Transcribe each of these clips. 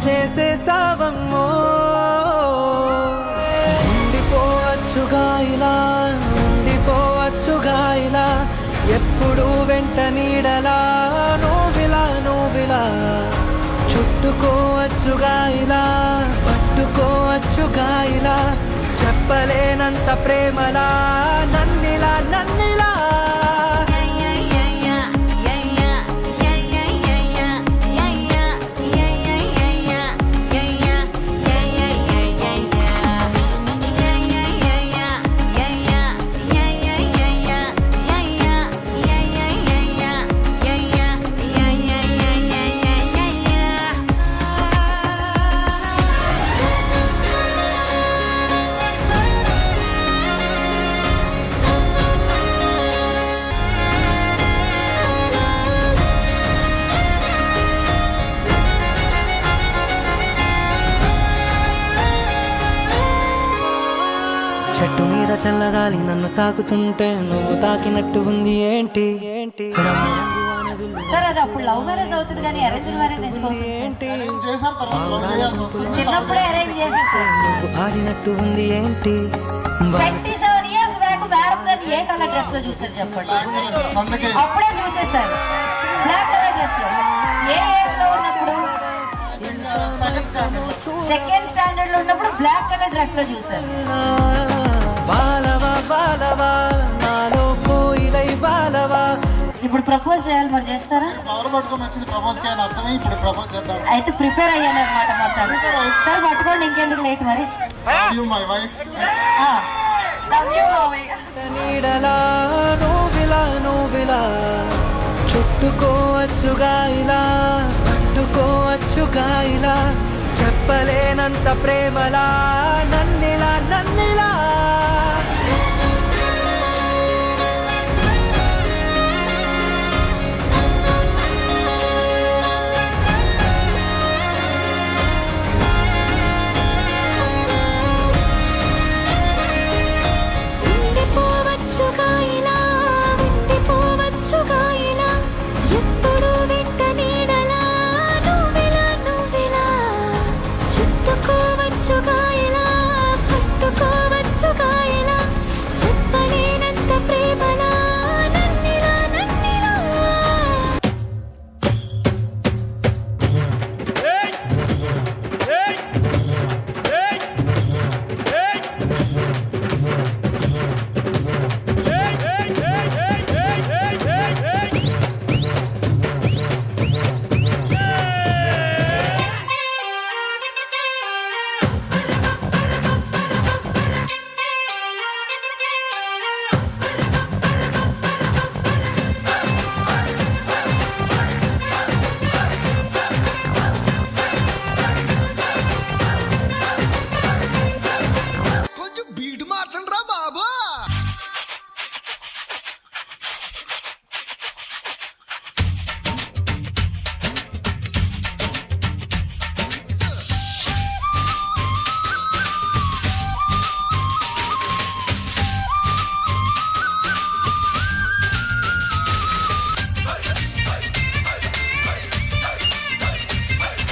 చేసేసావమ్మో. ఉండిపోవచ్చుగా ఇలా, ఉండిపోవచ్చుగా ఇలా, ఎప్పుడు వెంట నీడలా నువ్విలా చుట్టుకోవచ్చుగా ఇలా, పట్టుకోవచ్చుగా ఇలా, చెప్పలేనంత ప్రేమలా నన్నిలా చెట్టు మీద చల్లగాలి నన్ను తాకుతుంటే నువ్వు తాకినట్టు ఉంది ఏంటి? సార్ అది అప్పుడు లవ్ మ్యారేజ్ అవుతుంది కానీ అరేంజ్ మ్యారేజ్ ఏంటి? చిన్నప్పుడే అరేంజ్ చేసేసారు. నువ్వు ఆడినట్టు ఉంది ఏంటి? 27 years బ్యాక్ మేడం గారిని ఏ కలర్ డ్రెస్ లో చూసారు చెప్పండి? అప్పుడే చూసేసారు బ్లాక్ కలర్ డ్రెస్ లో. ఏ ఏజ్ లో ఉన్నప్పుడు? సెకండ్ స్టాండర్డ్ లో ఉన్నప్పుడు బ్లాక్ కలర్ డ్రెస్ లో చూసారు. నాలో పోయిలై బాలవా. ఇప్పుడు ప్రపోజ్ చేయాలి, మరి చేస్తారా? అయితే ప్రిపేర్ అయ్యాలన్నమాట మొత్తం. సరే పట్టుకోండి, ఇంకెందుకు లేట్ మరి. నీడలా నువ్విలా చుట్టుకోవచ్చుగా ఇలా, పట్టుకోవచ్చుగా ఇలా, చెప్పలేనంత ప్రేమలా నన్నిలా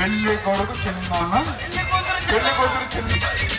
పెళ్లి కొడుకు చిన్న పెళ్లి కూతురు చిన్న